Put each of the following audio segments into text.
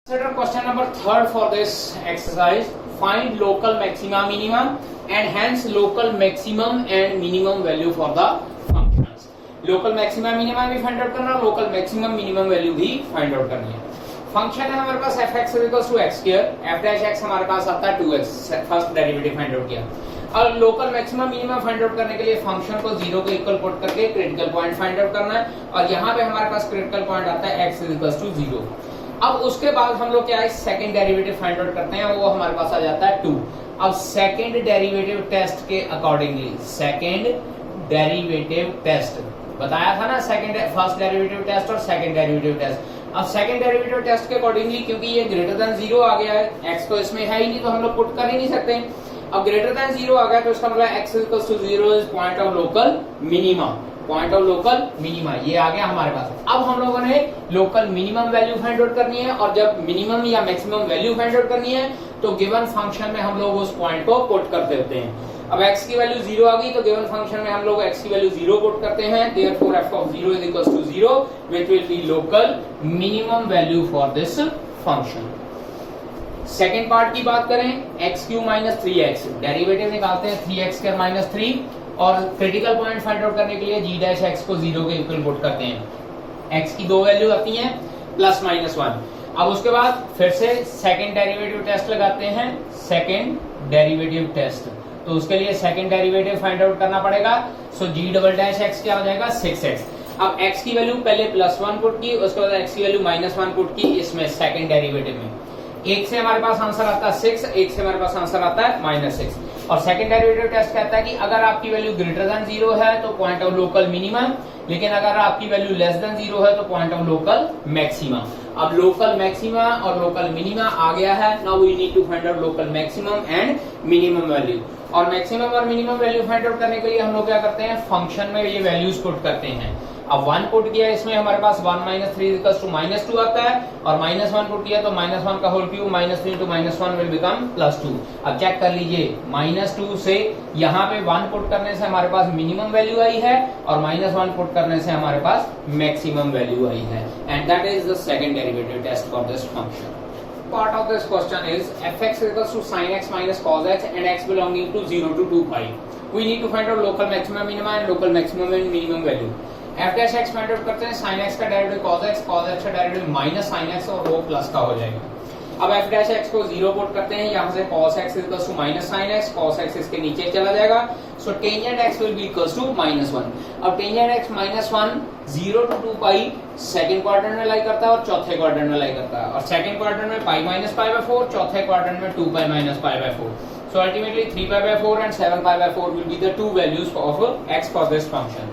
Consider question number third for this exercise. Find local maxima minimum and hence local maximum and minimum value for the functions. Local maxima minima भी find out करना, local maximum minimum value भी find out करनी है. Function है हमारे पास f(x) = x², f'(x) हमारे पास आता है 2x, first derivative find out किया. और local maximum minimum find out करने के लिए फंक्शन को 0 के इक्वल पुट करके क्रिटिकल पॉइंट फाइंड आउट करना है. और यहाँ पे हमारे पास क्रिटिकल पॉइंट आता है x = 0. अब उसके बाद हम लोग क्या है सेकंड डेरिवेटिव फाइंड आउट करते हैं, वो हमारे पास आ जाता है 2. अब सेकंड डेरिवेटिव टेस्ट के अकॉर्डिंगली, सेकंड डेरिवेटिव टेस्ट बताया था ना, फर्स्ट डेरिवेटिव टेस्ट और सेकंड डेरिवेटिव टेस्ट. अब सेकंड डेरिवेटिव टेस्ट के अकॉर्डिंगली क्योंकि ये ग्रेटर देन 0 आ गया है, x तो इसमें है ही नहीं तो हम लोग पुट कर ही नहीं सकते. अब ग्रेटर देन 0 आ गया तो इसका मतलब x = 0 is point of local minima. Point of local minima ये आ गया हमारे पास. अब हम लोगों ने local minimum value find out करनी है, और जब मिनिमम या मैक्सिमम वैल्यू फाइंड आउट करनी है तो गिवन फंक्शन में हम लोग उस पॉइंट को पुट कर देते हैं. अब x की वैल्यू 0 आ गई तो गिवन फंक्शन में हम लोग x की वैल्यू 0 पुट करते हैं. Therefore f of 0 = 0 which will be local minimum value for this function. Second part की बात करें, x³ - 3x डेरिवेटिव निकालते हैं 3x² - 3 और क्रिटिकल पॉइंट फाइंड आउट करने के लिए g' को 0 के इक्वल पुट करते हैं. x की दो वैल्यू आती हैं +-1. अब उसके बाद फिर से सेकेंड डेरिवेटिव टेस्ट लगाते हैं, सेकेंड डेरिवेटिव टेस्ट. तो उसके लिए सेकेंड डेरिवेटिव फाइंड आउट करना पड़ेगा. सो g' क्या हो जाएगा 6x. अब x की वैल्यू पहले +1 पुट की, उसके बाद x की वैल्यू -1 पुट की इसमें सेकेंड डेरिवेटिव में. एक से हमारे पास आंसर आता है 6, एक से हमारे पास आंसर आता है -6. और सेकंड डेरिवेटिव टेस्ट कहता है कि अगर आपकी वैल्यू ग्रेटर देन 0 है तो पॉइंट ऑफ लोकल मिनिमम, लेकिन अगर आपकी वैल्यू लेस देन 0 है तो पॉइंट ऑफ लोकल मैक्सिमा. अब लोकल मैक्सिमा और लोकल मिनिमा आ गया है. Now we need to find out local maximum and minimum value. और मैक्सिमम और मिनिमम वैल्यू फाइंड आउट करने के लिए हम लोग क्या करते हैं, फंक्शन में ये वैल्यूज पुट करते हैं. अब 1 पुट किया, इसमें हमारे पास 1 - 3 = -2 आता है, और -1 पुट किया तो -1 का होल क्यूब -3 × -1 विल बिकम +2. अब चेक कर लीजिए, -2 से यहाँ पे 1 पुट करने से हमारे पास मिनिमम वैल्यू आई है, और -1 पुट करने से हमारे पास मैक्सिमम वैल्यू आई है. And that is the second derivative test for this function. Part of this question is f(x) = sin x - cos x and x belonging to 0 to 2π. We need to find out local maximum minima and local maximum and minimum value. f'(x) find out करते हैं, sin x का derivative cos x का derivative -sin x और वो plus का हो जाएगा. अब f'(x) को 0 पुट करते हैं, यहाँ से cos x = -sin x, cos x इसके नीचे चला जाएगा. सो tangent x will be equals to -1. अब tangent x -1 0 to 2π second quadrant में लाई करता है और चौथे क्वाड्रेंट में लाई करता है. और सेकंड क्वाड्रेंट में π - π/4, चौथे क्वाड्रेंट में 2π - π/4. So ultimately 3π/4 and 7π/4 will be the two values of x for this function.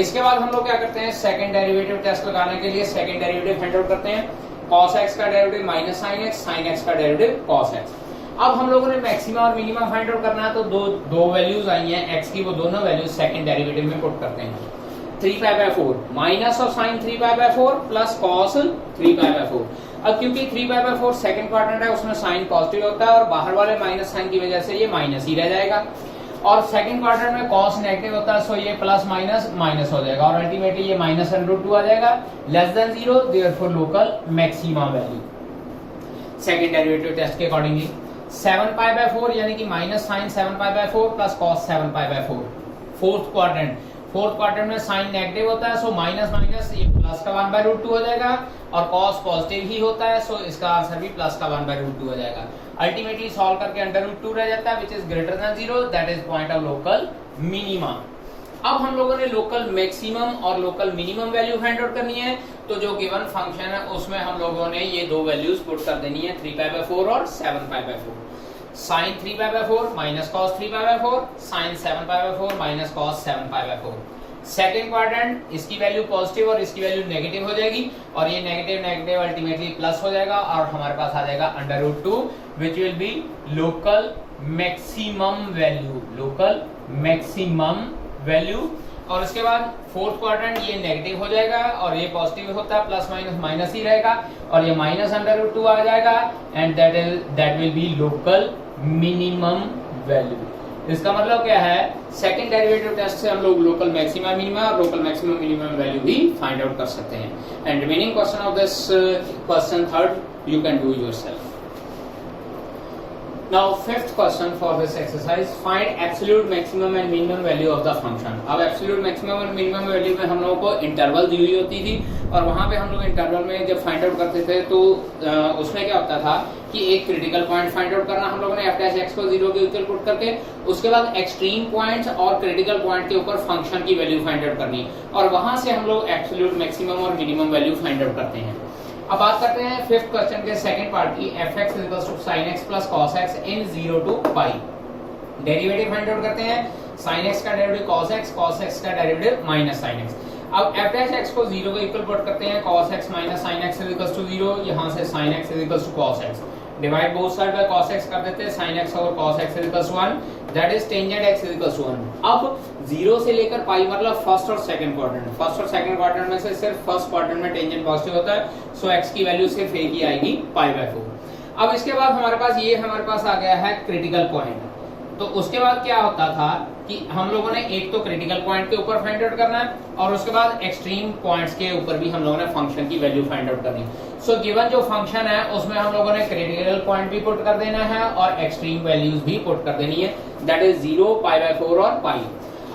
इसके बाद हम लोग क्या करते हैं, सेकंड डेरिवेटिव टेस्ट लगाने के लिए सेकंड डेरिवेटिव फाइंड आउट करते हैं. cos x का derivative -sin x, sin x का डेरिवेटिव cos x. अब हम लोगों ने मैक्सिमा और मिनिमा फाइंड आउट करना है, तो दो वैल्यूज आई हैं x की, वो दोनों वैल्यूज सेकंड डेरिवेटिव में पुट करते हैं. 3π/4 minus of sin 3π/4 plus cos 3π/4. अब क्योंकि 3π/4 सेकंड क्वाड्रेंट है, उसमें साइन पॉजिटिव होता है, और बाहर वाले माइनस साइन की वजह से ये माइनस ही रह जाएगा. और सेकंड क्वाड्रेंट में cos नेगेटिव होता है, सो ये प्लस माइनस माइनस हो जाएगा, और अल्टीमेटली ये -√2 आ जाएगा. Less than 0, therefore local maxima value. Second derivative test के अकॉर्डिंगली 7π/4 यानी कि -sin 7π/4 plus cos 7π/4. Fourth quadrant में साइन नेगेटिव होता है, सो माइनस माइनस ये प्लस का 1/√2 हो जाएगा, और cos पॉजिटिव ही होता है, सो इसका आंसर भी प्लस का 1/√2 हो जाएगा. अल्टीमेटली सॉल्व करके √2 रह जाता है, which is greater than 0, that is point of local minima. अब हम लोगों ने लोकल मैक्सिमम और local minimum value find out करनी है. तो जो गिवन फंक्शन है उसमें हम लोगों ने ये दो वैल्यूज पुट कर देनी है, 3π/4 और 7π/4. sin 3π/4 - cos 3π/4, sin 7π/4 - cos 7π/4. Second quadrant, इसकी वैल्यू पॉजिटिव और इसकी वैल्यू नेगेटिव हो जाएगी, और ये नेगेटिव अल्टीमेटली प्लस हो जाएगा, और हमारे पास आ जाएगा √2 which will be local maximum value. और उसके बाद फोर्थ क्वाड्रेंट ये नेगेटिव हो जाएगा, और ये पॉजिटिव होता है, प्लस माइनस माइनस ही रहेगा, और ये -√2 आ जाएगा. And that will B local minimum value. इसका मतलब क्या है, सेकंड डेरिवेटिव टेस्ट से हम लोग लोकल मैक्सिमा मिनिमा और लोकल मैक्सिमम मिनिमम वैल्यू भी फाइंड आउट कर सकते हैं. And remaining question of this question third you can do yourself. Now fifth question for this exercise, find absolute maximum and minimum value of the function. अब absolute maximum और minimum value में हम लोगों को interval दी हुई होती थी और वहां पे हम लोग इंटरवल में जब फाइंड आउट करते थे तो उसमें क्या होता था कि एक क्रिटिकल पॉइंट फाइंड आउट करना हम लोगों ने f डैश x को 0 के इक्वल पुट करके, उसके बाद एक्सट्रीम पॉइंट्स और क्रिटिकल पॉइंट के ऊपर फंक्शन की वैल्यू फाइंड आउट करनी और वहां से हम लोग एब्सोल्यूट मैक्सिमम और मिनिमम वैल्यू फाइंड आउट करते हैं। अब बात करते हैं फिफ्थ क्वेश्चन के सेकंड पार्ट की, fx sin x plus cos x in 0 to pi। Derivative find out करते हैं, sin x का डेरिवेटिव cos x का डेरिवेटिव माइनस sin x। अब f डैश x को 0 के इक्वल पुट करते हैं, cos x minus sin x is equals to 0, यहां से sin x is equals to cos x, divide both side by cos x कर देते हैं, sin x over cos x is equals to 1, that is tangent x is equals to 1। अब 0 से लेकर पाई मतलब first और सेकंड क्वाड्रेंट, फर्स्ट और second quadrant में से सिर्फ फर्स्ट क्वाड्रेंट में टेंजेंट पॉजिटिव होता है, सो x की वैल्यू सिर्फ एक ही आएगी π/4। अब इसके बाद हमारे पास आ गया है क्रिटिकल पॉइंट। तो उसके बाद क्या होता था कि हम लोगों ने एक तो क्रिटिकल पॉइंट के ऊपर फाइंड आउट करना है और उसके बाद एक्सट्रीम पॉइंट्स के ऊपर भी हम लोगों ने फंक्शन की वैल्यू फाइंड आउट करनी है। सो गिवन जो फंक्शन है उसमें हम लोगों ने क्रिटिकल पॉइंट भी पुट कर देना है और एक्सट्रीम वैल्यूज भी पुट कर देनी है, दैट इज 0, π/4 और पाई।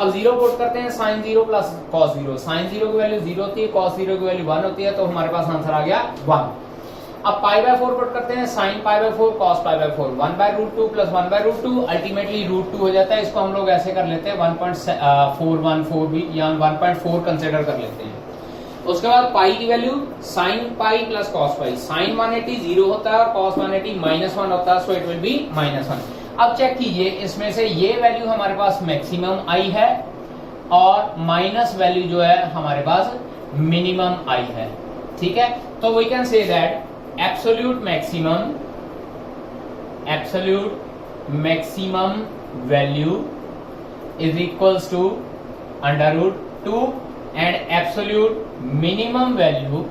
अब 0 पुट करते हैं, sin 0 प्लस cos 0, sin 0 की वैल्यू 0 होती है, cos 0 की वैल्यू 1 होती है, तो हमारे पास आंसर आ गया 1। अब π/4 पुट करते हैं, sin π/4 cos π/4, 1/√2 प्लस 1/√2, अल्टीमेटली √2 हो जाता है। इसको हम लोग ऐसे कर लेते हैं 1.414 भी या 1.4 कंसीडर कर लेते हैं। उसके बाद पाई की value sin pi plus cos पाई, sin 180 0 होता है और cos 180 -1 होता है, सो इट विल बी -1। अब चेक कीजिए, इसमें से ये वैल्यू हमारे पास मैक्सिमम आई है और माइनस वैल्यू जो है हमारे पास मिनिमम आई है, ठीक है। तो we can say that absolute maximum value is equals to √2 and absolute minimum value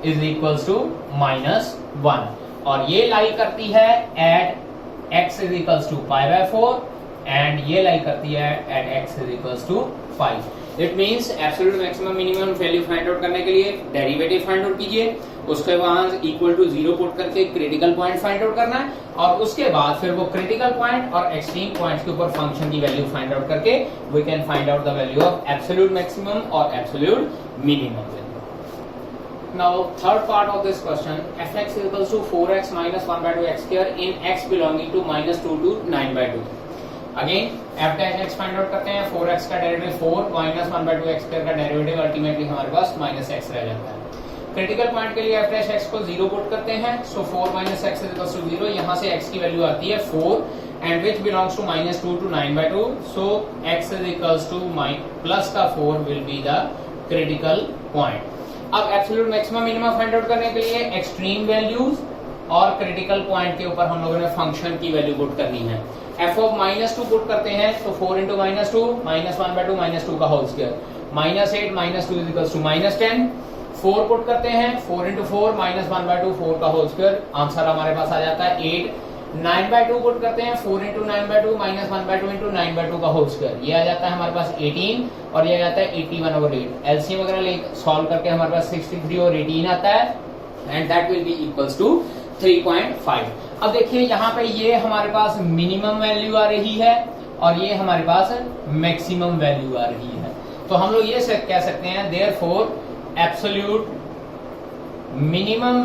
is equals to -1 और ये लाई करती है at x is equals to π/4 and ये लाई करती है at x is equals to 5। It means absolute maximum minimum value find out करने के लिए डेरिवेटिव फाइंड आउट कीजिए, उसके बाद इक्वल टू 0 पुट करके क्रिटिकल पॉइंट फाइंड आउट करना है और उसके बाद फिर वो क्रिटिकल पॉइंट और एक्सट्रीम पॉइंट्स के ऊपर फंक्शन की वैल्यू फाइंड आउट करके we can find out the value of absolute maximum और absolute minimum. Now third part of this question, fx is equals to 4x minus 1/2 x square in x belonging to -2 to 9/2। Again f dash x find out करते हैं, 4x का derivative 4 minus 1/2 x square का derivative ultimately हमारे पास -x रह जाता है। Critical point के लिए f डैश x को 0 पुट करते हैं, सो 4 minus x is equals to 0, यहां से x की वैल्यू आती है 4 and which belongs to -2 to 9/2, so x is equals to plus का 4 will be the critical point. अब absolute maximum minimum find out करने के लिए एक्सट्रीम वैल्यूज और क्रिटिकल पॉइंट के ऊपर हम लोगों ने फंक्शन की वैल्यू पुट करनी है। f of -2 पुट करते हैं, तो 4 into -2 -1/2 -2 का whole square, -8 -2 is equals to -10। 4 put करते हैं, 4 into 4 -1/2 4 का होल स्क्वायर, आंसर हमारे पास आ जाता है 8। 9/2 पुट करते हैं, 4 into 9/2 -1/2 into 9/2 का होल स्क्वायर, ये आ जाता है हमारे पास 18 और ये आ जाता है 81/8। एलसीएम वगैरह सॉल्व करके हमारे पास 63 और 18 आता है and that will be equals to 3.5। अब देखिए यहाँ पे ये हमारे पास मिनिमम वैल्यू आ रही है और ये हमारे पास मैक्सिमम वैल्यू आ रही है, तो हम लोग ये कह सकते हैं therefore absolute minimum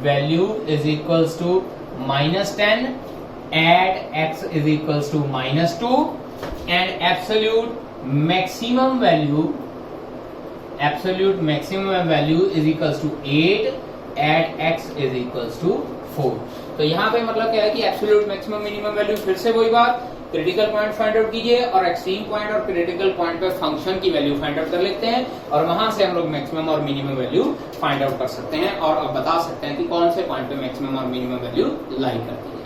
value is equals to -10 at x is equals to -2 and absolute maximum value is equals to 8 at x is equals to 4। तो यहाँ पे मतलब क्या है कि एब्सोल्यूट मैक्सिमम मिनिमम वैल्यू, फिर से वही बात, क्रिटिकल पॉइंट फाइंड आउट कीजिए और एक्सट्रीम पॉइंट और क्रिटिकल पॉइंट पे फंक्शन की वैल्यू फाइंड आउट कर लेते हैं और वहां से हम लोग मैक्सिमम और मिनिमम वैल्यू फाइंड आउट कर सकते हैं और अब बता सकते हैं कि कौन से पॉइंट पे मैक्सिमम और मिनिमम वैल्यू लाई करती है।